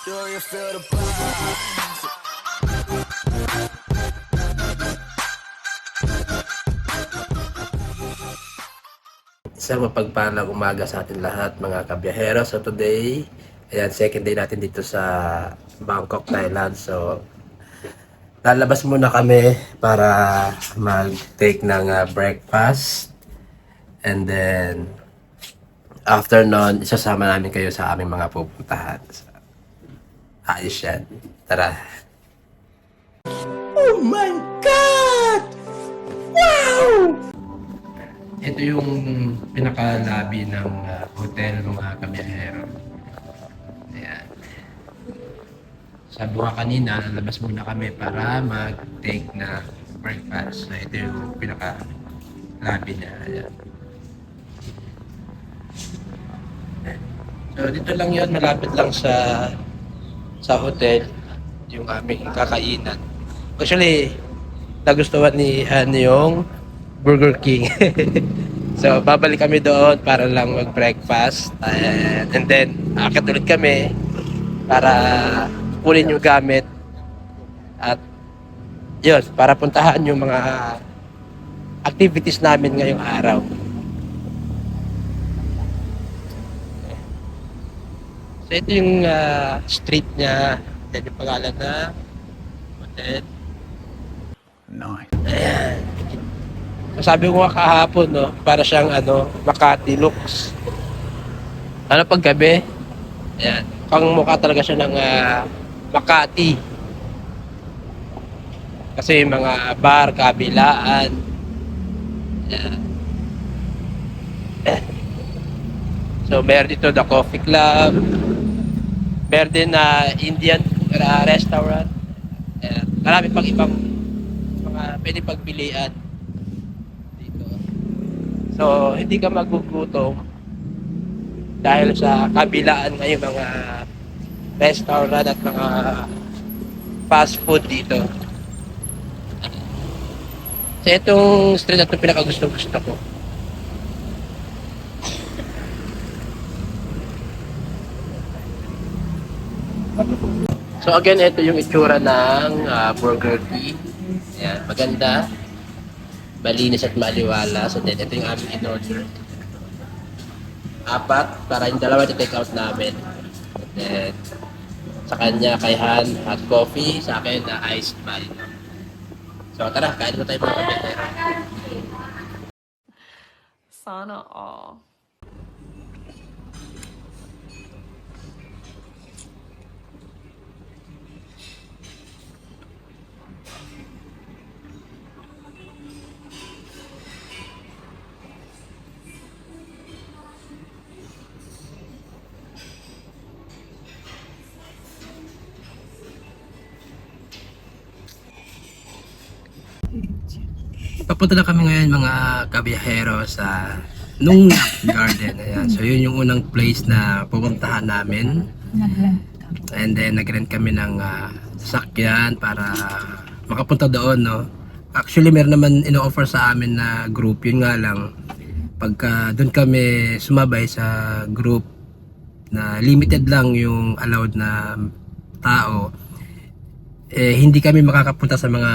Do you feel the buzz? Isang mapagpalang umaga sa atin lahat mga kabiyahero. So today, ayan, second day natin dito sa Bangkok, Thailand. So, lalabas muna kami para mag-take ng breakfast. And then, after nun, isasama namin kayo sa aming mga pupuntahan. So, ayos yan. Tara. Oh my God! Wow! Ito yung pinaka-lobby ng hotel mga kabiyahero. Ayan. Sabi ko kanina, labas muna kami para mag-take na breakfast. So, ito yung pinaka-lobby niya. Ayan. So, dito lang yun. Malapit lang sa hotel yung aming kakainan. Actually, nagustuhan ni Han yung Burger King. So, babalik kami doon para lang mag-breakfast. And then, akit ulit kami para kunin yung gamit. At, yun, para puntahan yung mga activities namin ngayong araw. So, ito yung street niya. Yan yung pangalan na hotel. Nice. Ayan. Sabi ko nga kahapon, no, para siyang Makati looks. Ano pag gabi? Ayan. Mukhang mukha talaga siya ng Makati. Kasi yung mga bar, kabilaan. Ayan. So, meron dito the Coffee Club. Meron din na Indian restaurant. Ayan. Marami pang ibang mga pwede pagpilian. So, hindi ka magugutom dahil sa kabilaan ng mga restaurant at mga fast food dito. So, itong street na ito pinakagusto-gusto ko. So, again, ito yung itsura ng Burger King. Ayan, maganda. Malinis at maliwala. So then, ito yung aming in-order. 4, para yung dalawa i-take out namin. And then, sa kanya, kay Han, hot coffee. Sa akin, iced Malino. So tara, kain mo tayo mga kabiyahero. Sana all. Papunta na kami ngayon mga kabiyahero sa Nung Nak Garden. Ayan. So yun yung unang place na pupuntahan namin. And then nag-rent kami ng sasakyan para makapunta doon, no. Actually meron naman ino-offer sa amin na group. Yun nga lang, pagka doon kami sumabay sa group na limited lang yung allowed na tao, hindi kami makakapunta sa mga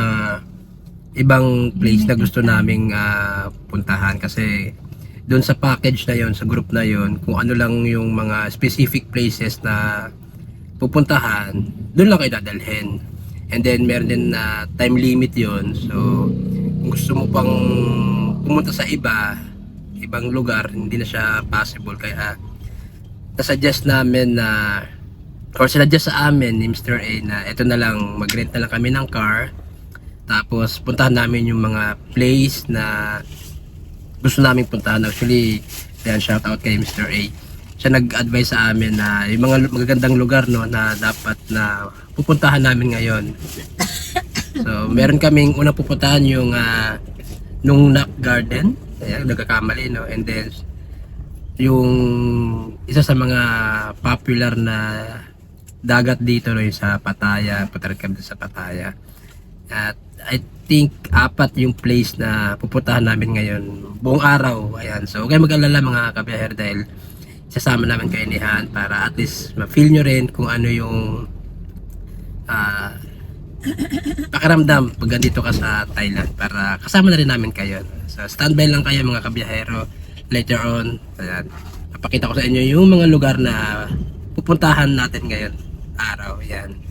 ibang place na gusto naming puntahan kasi doon sa package na yon, sa group na yon, kung ano lang yung mga specific places na pupuntahan, doon lang kayo dadalhin. And then meron din na time limit yon. So kung gusto mo pang pumunta sa ibang lugar, hindi na siya possible. Kaya nasuggest namin na, or sinuggest sa amin ni Mr. A na ito na lang, mag-rent na lang kami ng car. Tapos puntahan namin yung mga place na gusto namin puntahan. Actually, yan, shout out kay Mr. A. Siya nag-advise sa amin na yung mga magagandang lugar, no, na dapat na pupuntahan namin ngayon. So, meron kaming unang pupuntahan yung Nung Nak Garden. Ayan, nagkakamali, no. And then yung isa sa mga popular na dagat dito, no, yung sa Pattaya. Punta rin kami sa Pattaya. At I think 4 yung place na pupuntahan namin ngayon buong araw. Ayan. So huwag kayong mag-alala mga kabiyahero dahil isasama namin kayo ni Han para at least ma-feel nyo rin kung ano yung ah, pakiramdam pag andito ka sa Thailand, para kasama na rin namin kayo. So standby lang kayo mga kabiyahero. Later on, ayan, papakita ko sa inyo yung mga lugar na pupuntahan natin ngayon araw. Yan.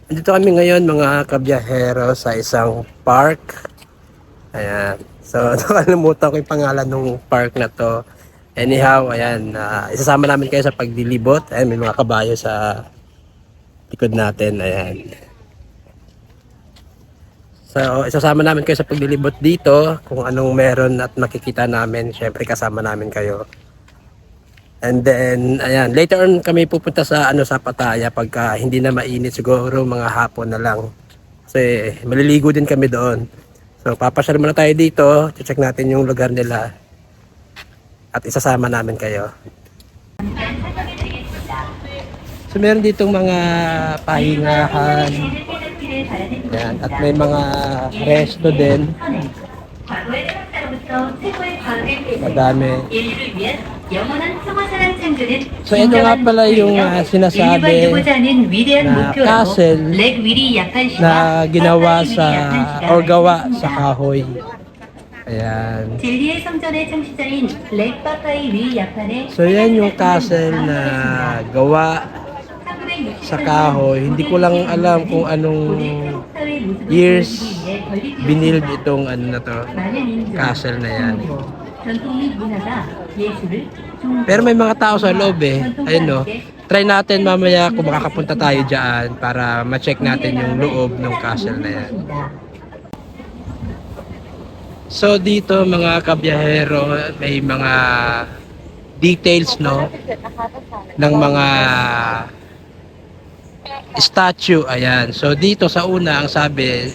Dito kami ngayon mga kabiyahero sa isang park. Ayan. So, nakalimutan ko yung pangalan ng park na to. Anyhow, ayan. Isasama namin kayo sa pagdilibot. Ayan, may mga kabayo sa likod natin. Ayan. So, isasama namin kayo sa pagdilibot dito. Kung anong meron at makikita namin. Syempre, kasama namin kayo. And then, ayan, later on kami pupunta sa sa Pattaya pagka hindi na mainit, siguro mga hapon na lang. Kasi maliligo din kami doon. So papasyal muna tayo dito, check natin yung lugar nila at isasama namin kayo. So meron ditong mga pahingahan. Ayan, at may mga resto din. Madami. So ito nga pala yung sinasabi na castle na ginawa sa or gawa sa kahoy. Ayan. So yan yung castle na gawa sa kahoy. Hindi ko lang alam kung anong years binild itong na to, castle na yan. Pero may mga tao sa loob eh. Ayun no. Try natin mamaya kung makakapunta tayo dyan para ma-check natin yung loob ng castle na yan. So dito mga kabiyahero, may mga details no ng mga statue. Ayan. So dito sa una ang sabi,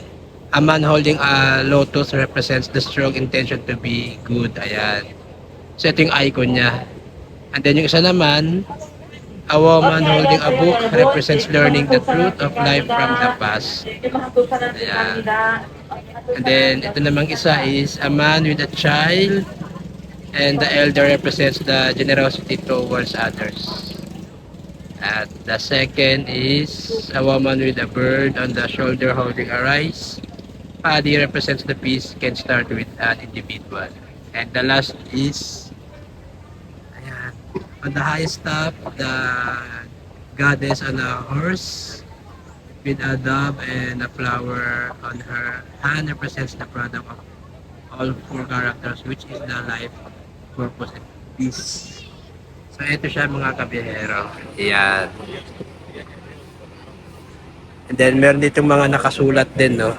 a man holding a lotus represents the strong intention to be good. Ayan. So ito yung icon niya. And then yung isa naman, a woman holding a book represents learning the truth of life from the past. Ayan. And then ito namang isa is a man with a child, and the elder represents the generosity towards others. At the second is a woman with a bird on the shoulder holding a rice. Paddy represents the peace can start with an individual. And the last is, ayan, on the highest top, the goddess on a horse with a dove and a flower on her hand represents the product of all four characters, which is the life, purpose, and peace. So ito siya mga kabiyahero. Ayan. And then meron ditong mga nakasulat din, no?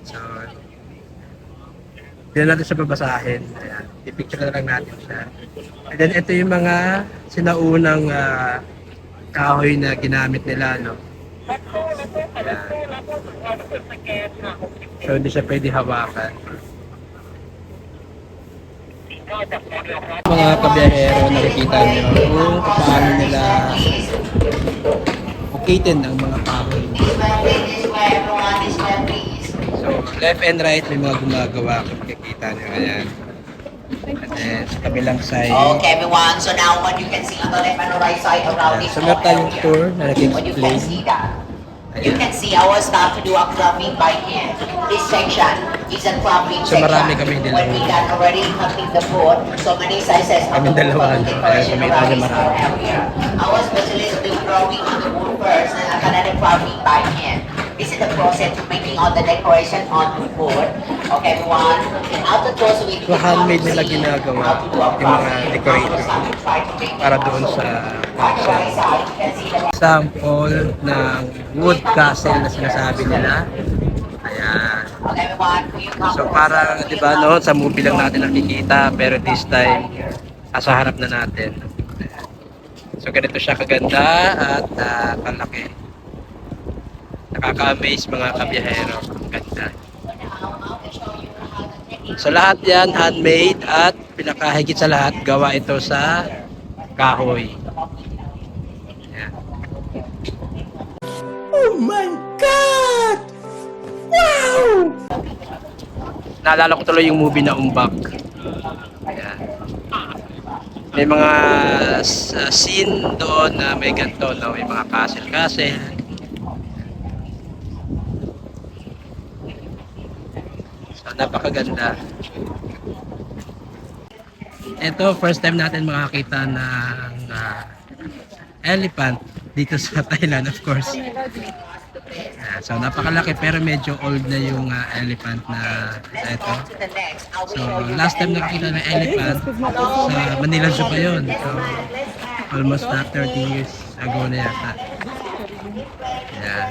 So, hindi natin siya babasahin. Ayan. I-picture na lang natin siya. And then ito yung mga sinaunang kahoy na ginamit nila, no? Ayan. So hindi siya pwede hawakan. Mga kabiyahero, nakikita niyo kung paano nila bukitin ang mga kahoy. So left and right may mga gumagawa kung makikita niyo. Ayan. And then sa kabilang side. Okay, everyone. So now what you can see on the left and the right side around this So meron tayong area. tour na What you can nag-explain. see that. You can see our staff to do a clubbing by hand. This section is a clubbing So, section. marami kaming dalawa. When we done already cutting the board, so many sizes of Kaming the wood dalawa, for the no? decoration Kaya around kumita this marami. area. Our specialist do drawing on the wood first and another clubbing by hand. This is the process of making all the decoration on the board. Okay, everyone. And after those we So, handmade nila ginagawa yung mga decorator para doon sa castle. Example ng wood castle na sinasabi nila. Ayan. So parang, di ba, no, sa movie lang natin nakikita, pero this time, sa harap na natin. Ayan. So ganito siya kaganda at kalaki. Nakaka-amaze mga kabiyahero. Ang ganda. So lahat yan handmade at pinakahigit sa lahat gawa ito sa kahoy. Ayan. Oh my God! Wow! Naalala ko tuloy yung movie na Umbak. Ayan. May mga scene doon na may ganito, no? May mga castle-castle. So, napakaganda. Ito, first time natin makakita ng elephant dito sa Thailand, of course. So, napakalaki pero medyo old na yung elephant na ito. So, last time nakakita ng elephant sa Manila Zoo pa yun. So, almost 30 years ago na yata. Ayan.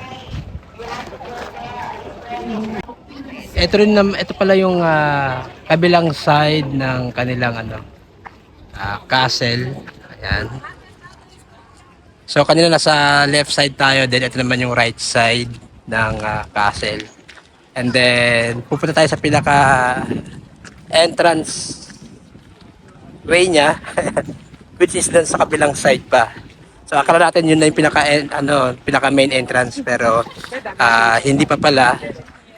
Ito pala yung kabilang side ng kanilang castle. Ayan. So kanina nasa left side tayo, then ito naman yung right side ng castle. And then pupunta tayo sa pinaka entrance way niya which is dun sa kabilang side pa. So akala natin yun na yung pinaka main entrance pero hindi pa pala.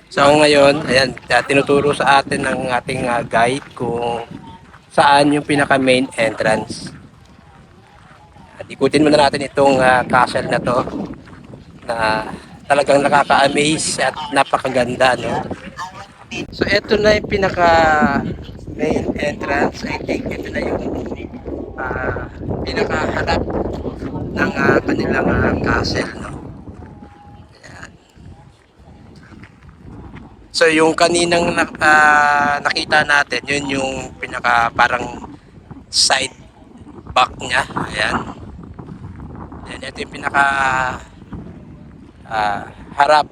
So ngayon, ayan, tinuturo sa atin ng ating guide kung saan yung pinaka main entrance. At ikutin muna natin itong castle na to na talagang nakaka-amaze at napakaganda, no? So ito na yung pinaka main entrance. I think ito na yung pinakaharap ng kanilang castle, no? Ayan. So yung kaninang nakita natin, yun yung pinaka parang side back niya. Ayan. And ito yung pinaka harap.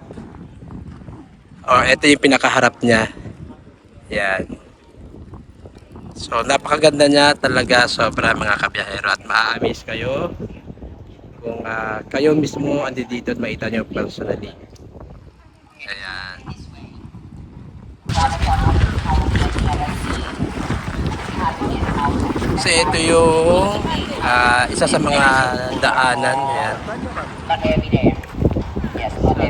O ito yung pinakaharap niya. Ayan. So napakaganda niya talaga, sobra mga kabiyahero, at ma-amaze kayo kung kayo mismo andi dito at makita niyo personally. Ayan. So ito yung isa sa mga daanan. Ayan.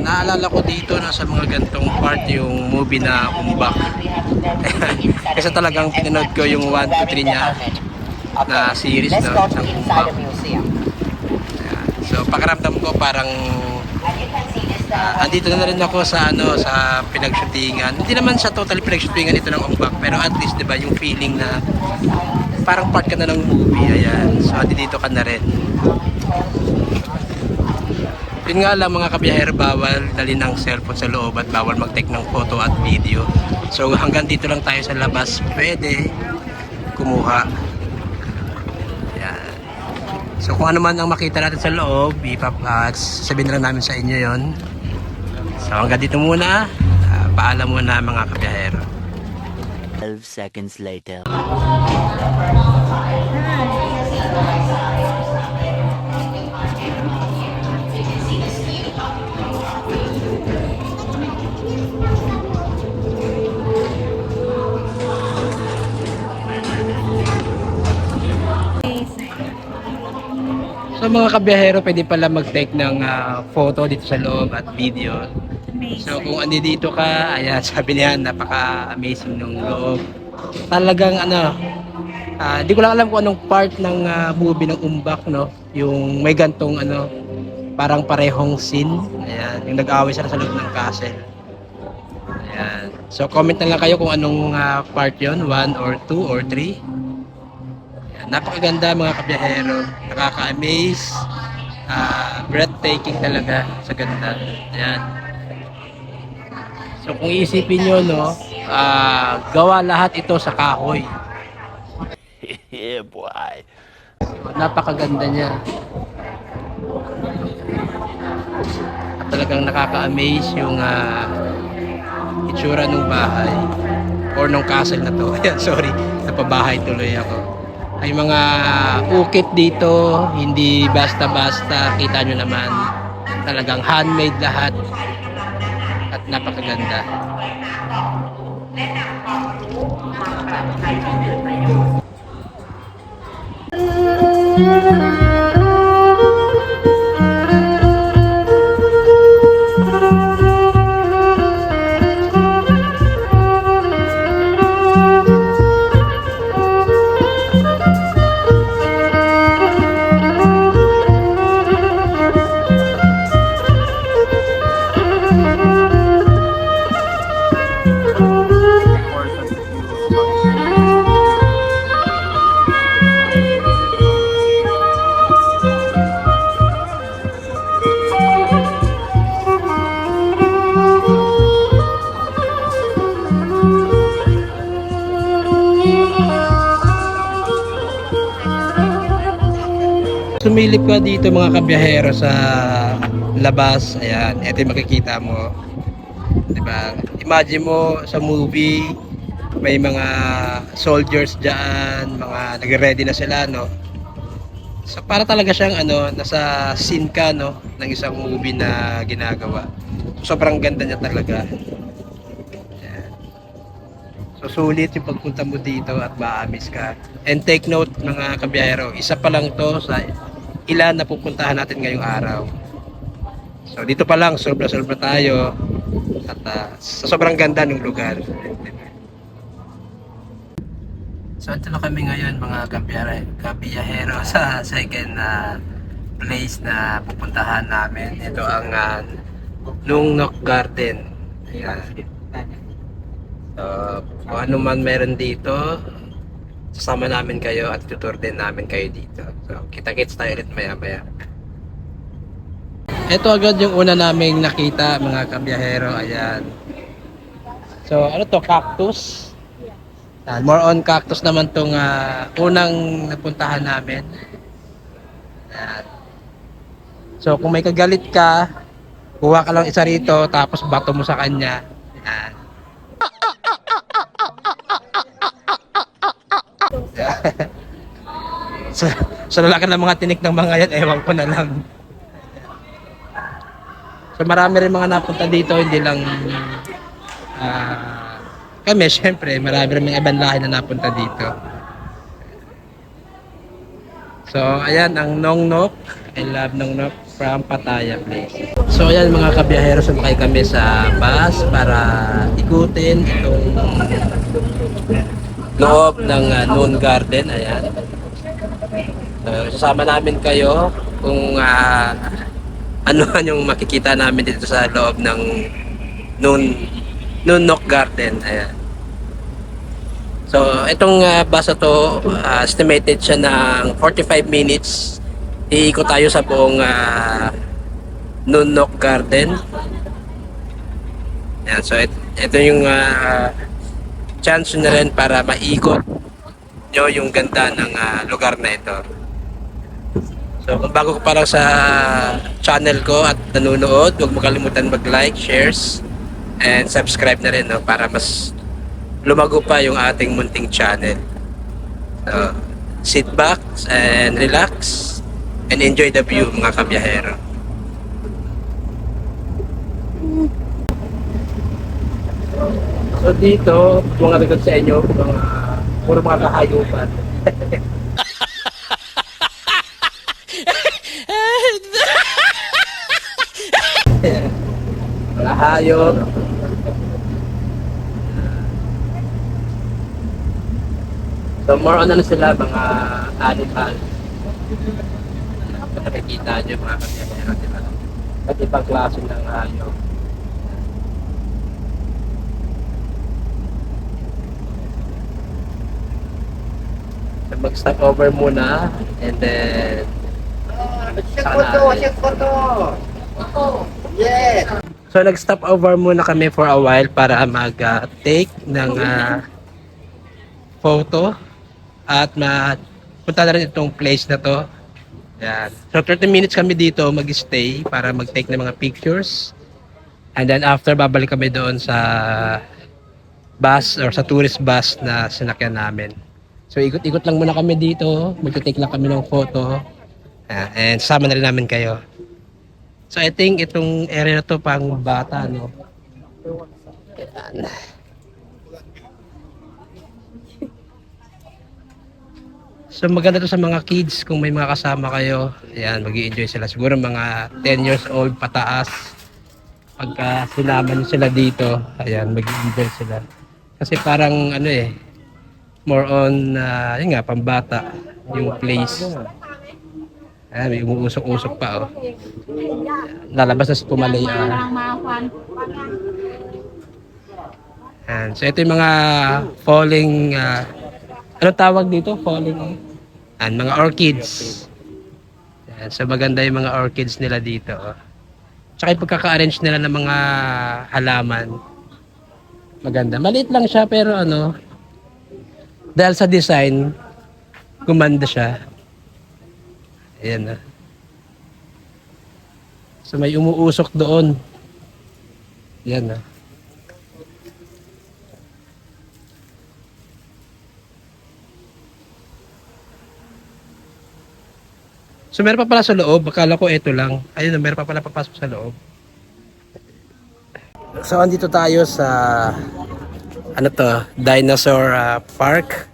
Naalala ko dito na sa mga gantong part yung movie na Umbak. Kasi talagang pinanood ko yung 1 to 3 niya na series na ng Umbak. Ayan. So pakiramdam ko parang andito na rin ako sa sa pinagshootingan. Hindi naman sa totally pinagshootingan ito ng Umbak, pero at least 'di ba yung feeling na parang part ka na ng movie. Ayan. So dito ka na rin. Yun nga lang mga kabiyahero, bawal dali ng cellphone sa loob at bawal mag-take ng photo at video. So hanggang dito lang tayo sa labas pwede kumuha. Ayan. So kung ano man ang makita natin sa loob, sabihin na lang namin sa inyo yon. So hanggang dito muna. Paalam muna mga kabiyahero. 12 seconds later. So mga kabiyahero, pwede pala mag-take ng photo dito sa loob at video. So kung andi dito ka, ayan, sabi niya, napaka-amazing ng loob. Talagang di ko lang alam kung anong part ng movie ng Umbak, no? Yung may gantong parang parehong scene. Ayan, yung nag-away sila sa loob ng castle. Ayan. So comment na lang kayo kung anong part yon, 1 or 2 or 3. Napakaganda mga kabiyahero, nakaka-amaze, breathtaking talaga sa ganda. Ayan. So kung iisipin nyo, no, gawa lahat ito sa kahoy. Yeah, boy. Napakaganda niya. At talagang nakaka-amaze yung itsura ng bahay or ng castle na to. Ayan, sorry, napabahay tuloy ako. Ay mga ukit dito, hindi basta-basta, kita nyo naman, talagang handmade lahat at napakaganda. Sumilip ka dito mga kabiyahero sa labas, ayan, ito yung makikita mo, diba? Imagine mo sa movie, may mga soldiers dyan, mga nagre-ready na sila, no? So para talaga siyang nasa scene ka, no, ng isang movie na ginagawa. So, sobrang ganda niya talaga. Ayan. So sulit yung pagpunta mo dito at ma-amaze ka. And take note mga kabiyahero, isa pa lang to sa ilan na pupuntahan natin ngayong araw. So dito pa lang sobra-sobra tayo at sa sobrang ganda ng lugar. So ito na kami ngayon mga kabiyahero sa second place na pupuntahan namin. Ito ang Nung Nook Garden. Ayan. So kung ano man meron dito, sasama namin kayo at tutur din namin kayo dito. So, kita-kits tayo ulit maya-maya. Ito agad yung una naming nakita mga kabiyahero. Ayan. So, ano to? Cactus? Ayan, more on cactus naman tong unang napuntahan namin. Ayan. So, kung may kagalit ka, kuha ka lang isa rito, tapos bato mo sa kanya. Ayan. So lalaki ng mga tinik ng mga yan, ewan ko na lang. So marami rin mga napunta dito, hindi lang kami, syempre, marami rin mga ibang lahi na napunta dito. So ayan, ang Nong Nook. I love Nong Nook from Pattaya Place. So ayan mga kabiyahero, sumakay kami sa bus para ikutin itong loob ng Noon Garden. Ayan. Sasama namin kayo kung ano yung makikita namin dito sa loob ng Noon Nook Garden. Ayan. So itong bus na to, estimated siya ng 45 minutes. Iikot tayo sa buong Noon Nook Garden. Ayan. So ito yung chance na rin para maikot nyo yung ganda ng lugar na ito. So kung bago ka pa lang sa channel ko at nanonood, huwag mo kalimutan mag-like, shares, and subscribe na rin, no, para mas lumago pa yung ating munting channel. So, sit back and relax and enjoy the view mga kabiyahero. So dito, mga record sa inyo, puro mga kahayupan. Mga hayop. So more on ano sila, mga animal. Nakikita nyo mga kabiyahero, diba? At ibang klase ng hayop. So mag-stop over muna and then so nag-stop over muna kami for a while para mag-take ng photo at punta na rin itong place na to. Yan. So 30 minutes kami dito mag-stay para mag-take ng mga pictures. And then after babalik kami doon sa bus or sa tourist bus na sinakyan namin. So ikot-ikot lang muna kami dito, mag-take lang kami ng photo. And sama na rin namin kayo. So I think itong area na to pang bata, no? Yan. So maganda to sa mga kids kung may mga kasama kayo. Ayan, mag-i-enjoy sila. Siguro mga 10 years old pataas. Pagka sinama nyo sila dito, ayan, mag-i-enjoy sila. Kasi parang ano more on, yun nga, pambata yung place. Ayan, may umuusok-usok pa, oh. Lalabas na si Tumalay. Ayan, so ito yung mga falling, anong tawag dito? Falling, mga orchids. Ayan, so maganda yung mga orchids nila dito, oh. Tsaka yung pagkaka-arrange nila ng mga halaman. Maganda. Maliit lang siya pero ano, dahil sa design, gumanda siya. Ayan na. So may umuusok doon. Ayan na. So meron pa pala sa loob. Akala ko ito lang. Ayun na, meron pa pala papasok sa loob. So andito tayo sa ano to, dinosaur park.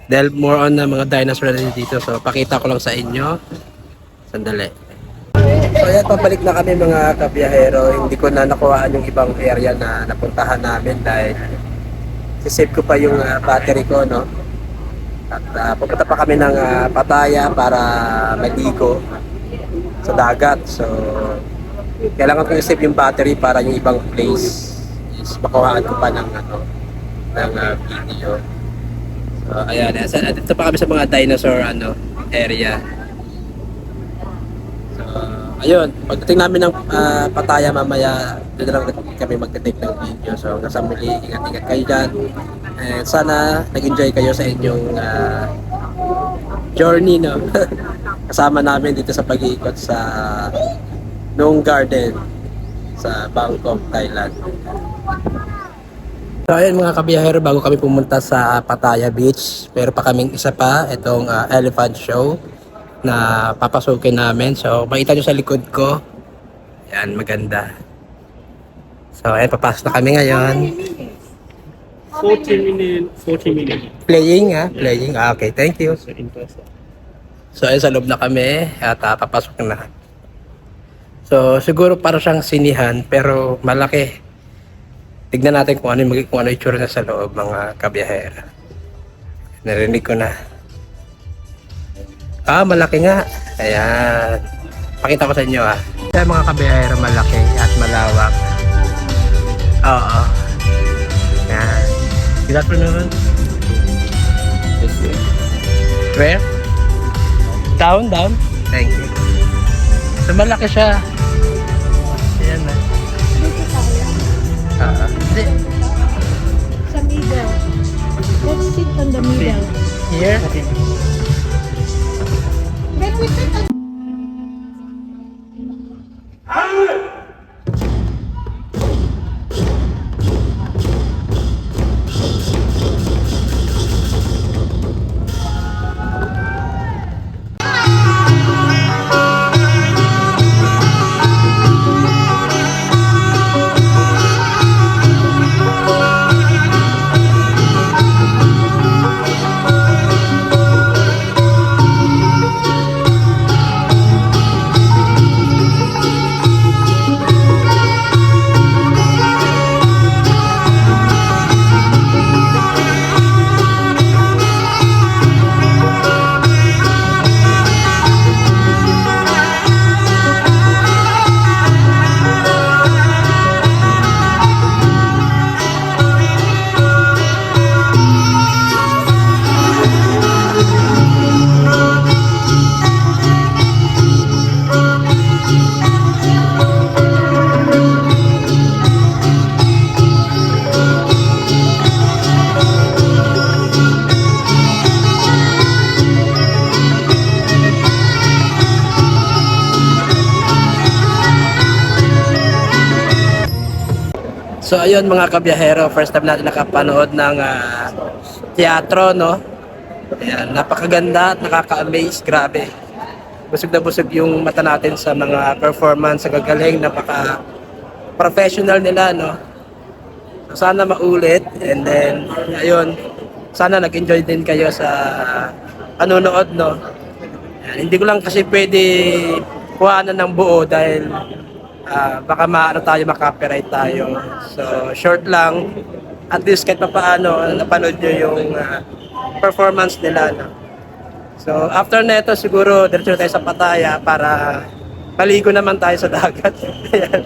Dahil more on na mga dinosaur na dito. So pakita ko lang sa inyo. Sandali. So ayan, pabalik na kami mga kabiyahero. Hindi ko na nakuhaan yung ibang area na napuntahan namin dahil sisave ko pa yung battery ko, no? At pupunta pa kami ng Pattaya para maligo sa dagat. So kailangan ko i-save yung battery para yung ibang place is makuhaan ko pa ng video. So ayan, dito pa kami sa mga dinosaur area. So ayun, pagdating namin ng Pattaya mamaya, doon lang kami magte-take ng video. So hanggang sa muli, ingat-ingat kayo dyan. And sana nag-enjoy kayo sa inyong journey, no? Kasama namin dito sa pag-iikot sa Nong Garden sa Bangkok, Thailand. So ayun mga kabiyahero, bago kami pumunta sa Pattaya Beach, pero pa kaming isa pa, itong elephant show na papasukin namin. So makita nyo sa likod ko, yan, maganda. So ayun, papasok na kami ngayon. 40 minutes. Playing. Okay, thank you. So ayun, sa loob na kami at papasok na. So siguro para siyang sinihan pero malaki. Tignan natin kung ano yung itsura na sa loob mga kabiyahero. Narinig ko na. Malaki nga. Ayan. Pakita ko sa inyo Kaya mga kabiyahero, malaki at malawak. Oo. Ayan. Good afternoon. Where? Down. Thank you. So malaki siya. Ayan na. Sa middle. Let's sit on the middle. Here? Then we sit on So ayun mga kabiyahero, first time natin nakapanood ng teatro, no? Ayan, napakaganda at nakaka-amaze, grabe. Busog na busog yung mata natin sa mga performance, sa gagaling, napaka-professional nila, no? So, sana maulit, and then, ayun, sana nag-enjoy din kayo sa panonood, no? Ayan, hindi ko lang kasi pwede kuhanan ng buo dahil baka maka-copyright tayo. So, short lang. At least kahit pa paano, napanood nyo yung performance nila. No? So, after neto siguro, diretso na tayo sa Pattaya para maligo naman tayo sa dagat. Ayan.